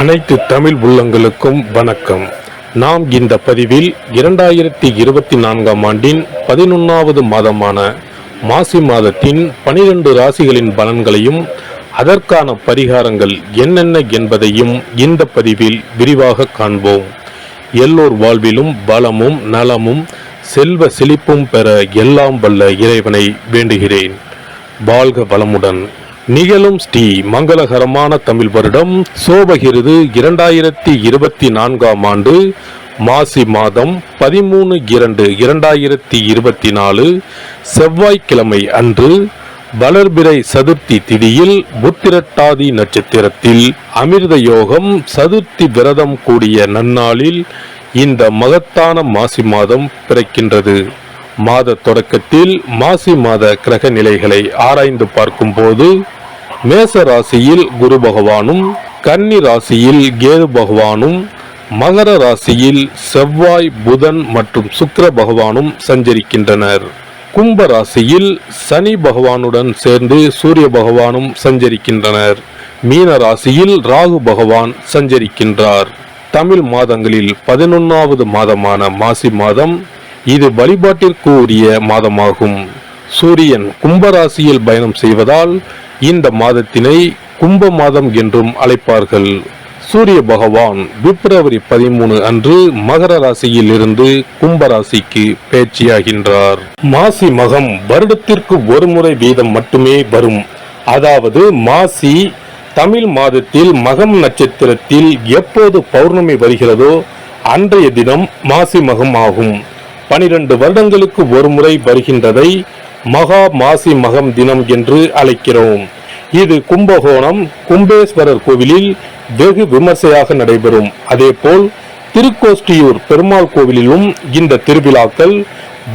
அனைத்து தமிழ் உள்ளங்களுக்கும் வணக்கம். நாம் இந்த பதிவில் 2024ஆம் ஆண்டின் 11வது மாதமான மாசி மாதத்தின் 12 ராசிகளின் பலன்களையும் அதற்கான பரிகாரங்கள் என்னென்ன என்பதையும் இந்த பதிவில் விரிவாக காண்போம். எல்லோர் வாழ்விலும் பலமும் நலமும் செல்வ செழிப்பும் பெற எல்லாம் வல்ல இறைவனை வேண்டுகிறேன். வாழ்க வளமுடன். நிகழும் ஸ்ரீ மங்களகரமான தமிழ் வருடம் சோபகிருது 2024ஆம் ஆண்டு மாசி மாதம் 13/2/2024 செவ்வாய்க்கிழமை அன்று வளர்பிறை சதுர்த்தி திதியில் புத்திரட்டாதி நட்சத்திரத்தில் அமிர்த யோகம் சதுர்த்தி விரதம் கூடிய நன்னாளில் இந்த மகத்தான மாசி மாதம் பிறக்கின்றது. மாத தொடக்கத்தில் மாசி மாத கிரக நிலைகளை ஆராய்ந்து பார்க்கும் போது மேச ராசியில் குரு பகவானும், கன்னி ராசியில் கேது பகவானும், மகர ராசியில் செவ்வாய், புதன் மற்றும் சுக்கிர பகவானும் சஞ்சரிக்கின்றனர். கும்ப ராசியில் சனி பகவானுடன் சேர்ந்து சூரிய பகவானும் சஞ்சரிக்கின்றனர். மீன ராசியில் ராகு பகவான் சஞ்சரிக்கின்றார். தமிழ் மாதங்களில் 11வது மாதமான மாசி மாதம் இது வழிபாட்டிற்கு உரிய மாதமாகும். சூரியன் கும்பராசியில் பயணம் செய்வதால் இந்த மாதத்தினை கும்ப மாதம் என்றும் அழைப்பார்கள். சூரிய பகவான் பிப்ரவரி 13 அன்று மகர ராசியில் இருந்து கும்பராசிக்கு பேச்சியாகின்றார். மாசி மகம் வருடத்திற்கு ஒரு முறை வீதம் மட்டுமே வரும். அதாவது மாசி தமிழ் மாதத்தில் மகம் நட்சத்திரத்தில் எப்போது பௌர்ணமி வருகிறதோ அன்றைய தினம் மாசி மகம் ஆகும். 12 வருடங்களுக்கு ஒரு முறை வருகின்றதை மகா மாசி மகம் தினம் என்று அழைக்கிறோம். இது கும்பகோணம் கும்பேஸ்வரர் கோவிலில் வெகு விமர்சையாக நடைபெறும். அதேபோல் திருக்கோஷ்டியூர் பெருமாள் கோவிலிலும் இந்த திருவிழாக்கள்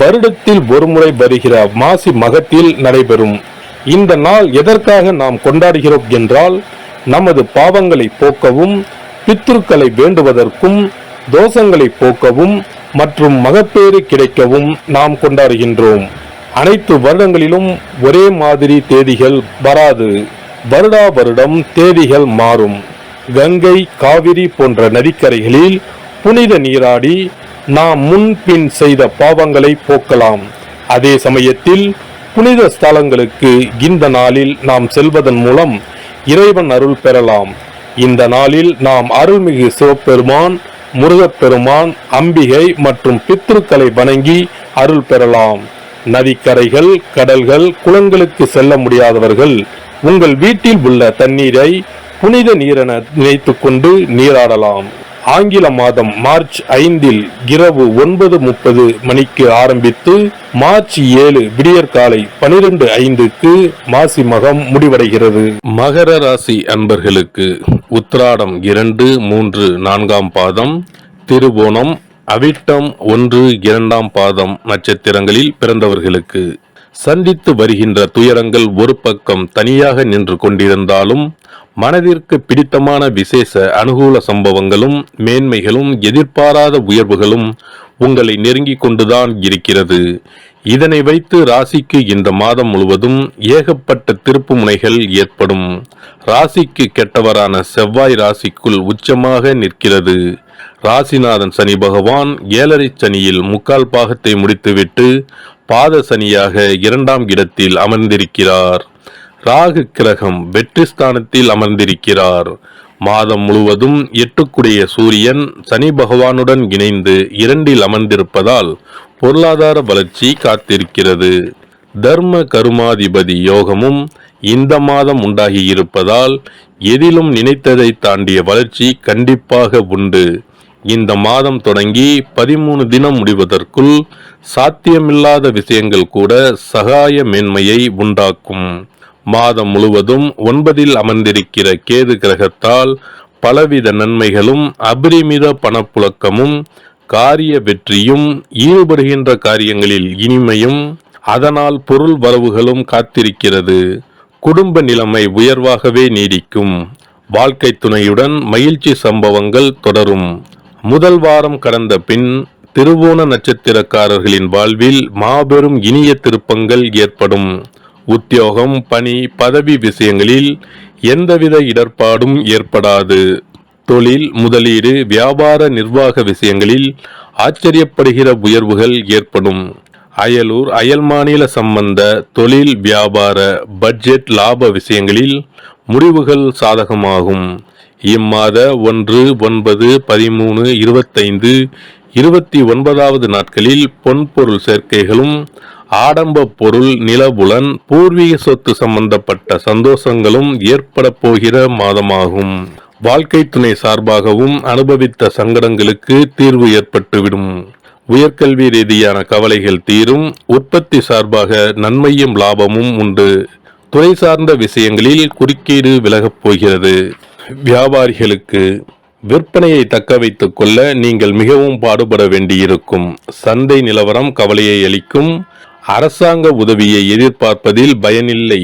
வருடத்தில் ஒருமுறை வருகிற மாசி மகத்தில் நடைபெறும். இந்த நாள் எதற்காக நாம் கொண்டாடுகிறோம் என்றால், நமது பாவங்களை போக்கவும், பித்ருக்களை வேண்டுவதற்கும், தோஷங்களை போக்கவும் மற்றும் மகப்பேறு கிடைக்கவும் நாம் கொண்டாடுகின்றோம். அனைத்து வருடங்களிலும் ஒரே மாதிரி தேதிகள் வராது. வருடா வருடம் தேதிகள் மாறும். கங்கை, காவிரி போன்ற நதிக்கரைகளில் புனித நீராடி நாம் முன்பின் செய்த பாவங்களை போக்கலாம். அதே சமயத்தில் புனித ஸ்தலங்களுக்கு இந்த நாளில் நாம் செல்வதன் மூலம் இறைவன் அருள் பெறலாம். இந்த நாளில் நாம் அருள்மிகு சிவபெருமான், முருகப்பெருமான், அம்பிகை மற்றும் பித்ருக்களை வணங்கி அருள் பெறலாம். நதிக்கரைகள், கடல்கள், குளங்களுக்கு செல்ல முடியாதவர்கள் உங்கள் வீட்டில் உள்ள தண்ணீரை புனித நீரென நினைத்து கொண்டு நீராடலாம். ஆங்கில மாதம் மார்ச் 5 இரவு 9:30 மணிக்கு ஆரம்பித்து மார்ச் 7 விடியற்காலை 12:05 மாசி மகம் முடிவடைகிறது. மகர ராசி அன்பர்களுக்கு உத்திராடம் 2, 3, 4ஆம் பாதம், திருவோணம், அவிட்டம் 1, 2ஆம் பாதம் நட்சத்திரங்களில் பிறந்தவர்களுக்கு சந்தித்து வருகின்ற துயரங்கள் ஒரு பக்கம் தனியாக நின்று கொண்டிருந்தாலும், மனதிற்கு பிடித்தமான விசேஷ அனுகூல சம்பவங்களும் மேன்மைகளும் எதிர்பாராத உயர்வுகளும் உங்களை நெருங்கிக் கொண்டுதான் இருக்கிறது. இதனை வைத்து ராசிக்கு இந்த மாதம் முழுவதும் ஏகப்பட்ட திருப்பு முனைகள் ஏற்படும். ராசிக்கு கெட்டவரான செவ்வாய் ராசிக்குள் உச்சமாக நிற்கிறது. ராசிநாதன் சனி பகவான் 7.5 சனியில் 3/4 பாகத்தை முடித்துவிட்டு பாத சனியாக 2ஆம் இடத்தில் அமர்ந்திருக்கிறார். ராகு கிரகம் வெற்றி ஸ்தானத்தில் அமர்ந்திருக்கிறார். மாதம் முழுவதும் 8க்குடைய சூரியன் சனி பகவானுடன் இணைந்து 2இல் அமர்ந்திருப்பதால் பொருளாதார வளர்ச்சி காத்திருக்கிறது. தர்ம கருமாதிபதி யோகமும் இந்த மாதம் உண்டாகி இருப்பதால் எதிலும் நினைத்ததை தாண்டிய வளர்ச்சி கண்டிப்பாக உண்டு. இந்த மாதம் தொடங்கி 13 தினம் முடிவதற்குள் சாத்தியமில்லாத விஷயங்கள் கூட சகாய மேன்மையை உண்டாக்கும். மாதம் முழுவதும் 9இல் அமர்ந்திருக்கிற கேது கிரகத்தால் பலவித நன்மைகளும் அபரிமித பணப்புழக்கமும் காரிய வெற்றியும் ஈடுபடுகின்ற காரியங்களில் இனிமையும் அதனால் பொருள் வரவுகளும் காத்திருக்கிறது. குடும்ப நிலைமை உயர்வாகவே நீடிக்கும். வாழ்க்கை துணையுடன் மகிழ்ச்சி சம்பவங்கள் தொடரும். முதல் வாரம் கடந்த பின் திருவோண நட்சத்திரக்காரர்களின் வாழ்வில் மாபெரும் இனிய திருப்பங்கள் ஏற்படும். உத்தியோகம், பணி, பதவி விஷயங்களில் எந்தவித இடர்பாடும் ஏற்படாது. தொழில், முதலீடு, வியாபார நிர்வாக விஷயங்களில் ஆச்சரியப்படுகிற உயர்வுகள் ஏற்படும். அயலூர், அயல் மாநில சம்பந்த தொழில், வியாபார, பட்ஜெட், லாப விஷயங்களில் முடிவுகள் சாதகமாகும். இம்மாத 1, 9, 13, 25, 29வது நாட்களில் பொன்பொருள் சேர்க்கைகளும், ஆடம்ப பொருள், நிலபுலன், பூர்வீக சொத்து சம்பந்தப்பட்ட சந்தோஷங்களும் ஏற்பட போகிற மாதமாகும். வாழ்க்கை துணை சார்பாகவும் அனுபவித்த சங்கடங்களுக்கு தீர்வு ஏற்பட்டுவிடும். உயர்கல்வி ரீதியான கவலைகள் தீரும். உற்பத்தி சார்பாக நன்மையும் லாபமும் உண்டு. துறை சார்ந்த விஷயங்களில் குறுக்கீடு விலகப் போகிறது. வியாபாரிகளுக்கு விற்பனையை தக்க வைத்துக் கொள்ள நீங்கள் மிகவும் பாடுபட வேண்டியிருக்கும். சந்தை நிலவரம் கவலையை அளிக்கும். அரசாங்க உதவியை எதிர்பார்ப்பதில் பயனில்லை.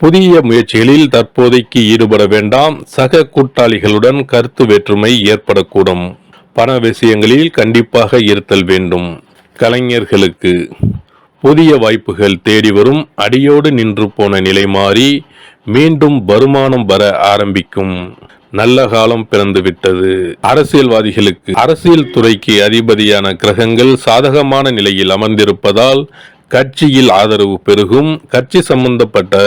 புதிய முயற்சிகளில் தற்போதைக்கு ஈடுபட வேண்டாம். சக கூட்டாளிகளுடன் கருத்து வேற்றுமை ஏற்படக்கூடும். பண விஷயங்களில் கண்டிப்பாக இருத்தல் வேண்டும். கலைஞர்களுக்கு புதிய வாய்ப்புகள் தேடி வரும். அடியோடு நின்று போன நிலை மாறி மீண்டும் வருமானம் வர ஆரம்பிக்கும். நல்ல காலம் பிறந்துவிட்டது. அரசியல்வாதிகளுக்கு அரசியல் துறைக்கு அதிபதியான கிரகங்கள் சாதகமான நிலையில் அமர்ந்திருப்பதால் கட்சியில் ஆதரவு பெருகும். கட்சி சம்பந்தப்பட்ட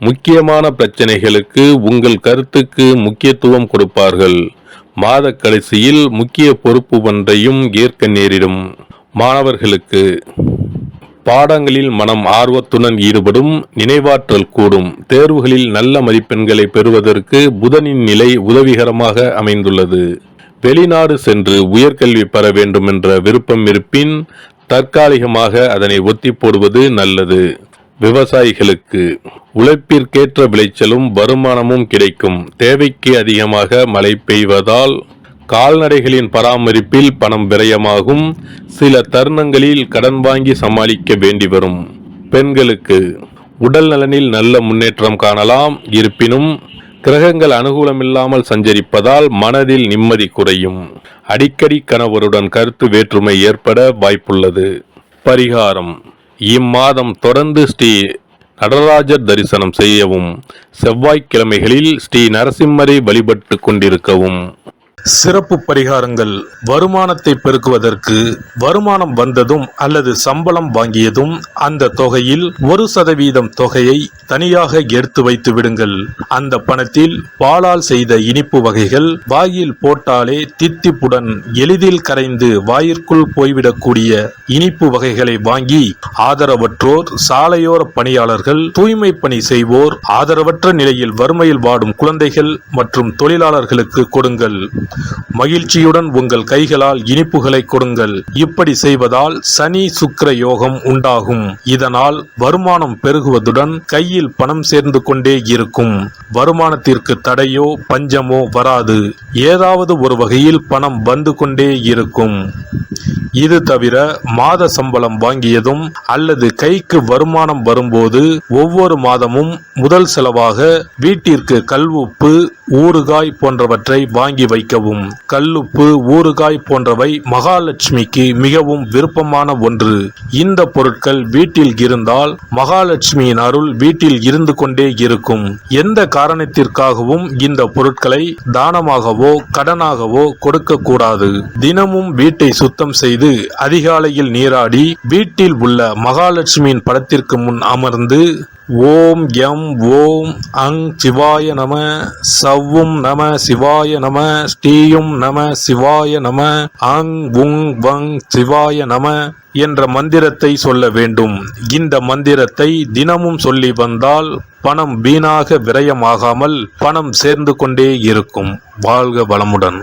முக்கியமான பிரச்சனைகளுக்கு உங்கள் கருத்துக்கு முக்கியத்துவம் கொடுப்பார்கள். மாத கடைசியில் முக்கிய பொறுப்பு ஒன்றையும் ஏற்க நேரிடும். மாணவர்களுக்கு பாடங்களில் மனம் ஆர்வத்துடன் ஈடுபடும். நினைவாற்றல் கூடும். தேர்வுகளில் நல்ல மதிப்பெண்களை பெறுவதற்கு புதனின் நிலை உதவிகரமாக அமைந்துள்ளது. வெளிநாடு சென்று உயர்கல்வி பெற வேண்டும் என்ற விருப்பம் இருப்பின் தற்காலிகமாக அதனை ஒத்தி போடுவது நல்லது. விவசாயிகளுக்கு உழைப்பிற்கேற்ற விளைச்சலும் வருமானமும் கிடைக்கும். தேவைக்கு அதிகமாக மழை பெய்வதால் கால்நடைகளின் பராமரிப்பில் பணம் விரயமாகும். சில தருணங்களில் கடன் வாங்கி சமாளிக்க வேண்டி வரும். பெண்களுக்கு உடல் நலனில் நல்ல முன்னேற்றம் காணலாம். இருப்பினும் கிரகங்கள் அனுகூலமில்லாமல் சஞ்சரிப்பதால் மனதில் நிம்மதி குறையும். அடிக்கடி கணவருடன் கருத்து வேற்றுமை ஏற்பட வாய்ப்புள்ளது. பரிகாரம்: இம்மாதம் தொடர்ந்து ஸ்ரீ நடராஜர் தரிசனம் செய்யவும். செவ்வாய்க்கிழமைகளில் ஸ்ரீ நரசிம்மரை வழிபட்டு கொண்டிருக்கவும். சிறப்பு பரிகாரங்கள்: வருமானத்தை பெருக்குவதற்கு வருமானம் வந்ததும் அல்லது சம்பளம் வாங்கியதும் அந்த தொகையில் 1% தொகையை தனியாக எடுத்து வைத்து விடுங்கள். அந்த பணத்தில் பாலால் செய்த இனிப்பு வகைகள் வாயில் போட்டாலே தித்திப்புடன் எளிதில் கரைந்து வாயிற்குள் போய்விடக்கூடிய இனிப்பு வகைகளை வாங்கி ஆதரவற்றோர், சாலையோர பணியாளர்கள், தூய்மை பணி செய்வோர், ஆதரவற்ற நிலையில் வறுமையில் வாடும் குழந்தைகள் மற்றும் தொழிலாளர்களுக்கு கொடுங்கள். மகிழ்ச்சியுடன் உங்கள் கைகளால் இனிப்புகளை கொடுங்கள். இப்படி செய்வதால் சனி சுக்கிர யோகம் உண்டாகும். இதனால் வருமானம் பெருகுவதுடன் கையில் பணம் சேர்ந்து கொண்டே இருக்கும். வருமானத்திற்கு தடையோ பஞ்சமோ வராது. ஏதாவது ஒரு வகையில் பணம் வந்து கொண்டே இருக்கும். இது தவிர மாத சம்பளம் வாங்கியதும் அல்லது கைக்கு வருமானம் வரும்போது ஒவ்வொரு மாதமும் முதல் செலவாக வீட்டிற்கு கல்லுப்பு, ஊறுகாய் போன்றவற்றை வாங்கி வைக்கவும். கல்லுப்பு, ஊறுகாய் போன்றவை மகாலட்சுமிக்கு மிகவும் விருப்பமான ஒன்று. இந்த பொருட்கள் வீட்டில் இருந்தால் மகாலட்சுமியின் அருள் வீட்டில் இருந்து கொண்டே இருக்கும். எந்த காரணத்திற்காகவும் இந்த பொருட்களை தானமாகவோ கடனாகவோ கொடுக்க கூடாது. தினமும் வீட்டை சுத்தம் செய்து அதிகாலையில் நீராடி வீட்டில் உள்ள மகாலட்சுமியின் படத்திற்கு முன் அமர்ந்து ஓம் யம் ஓம் அங் சிவாய நம, சவ்வும் நம சிவாய நம, ஸ்ரீயும் நம சிவாய நம, அங் உங் வங் சிவாய நம என்ற மந்திரத்தை சொல்ல வேண்டும். இந்த மந்திரத்தை தினமும் சொல்லி வந்தால் பணம் வீணாக விரயமாகாமல் பணம் சேர்ந்து கொண்டே இருக்கும். வாழ்க வளமுடன்.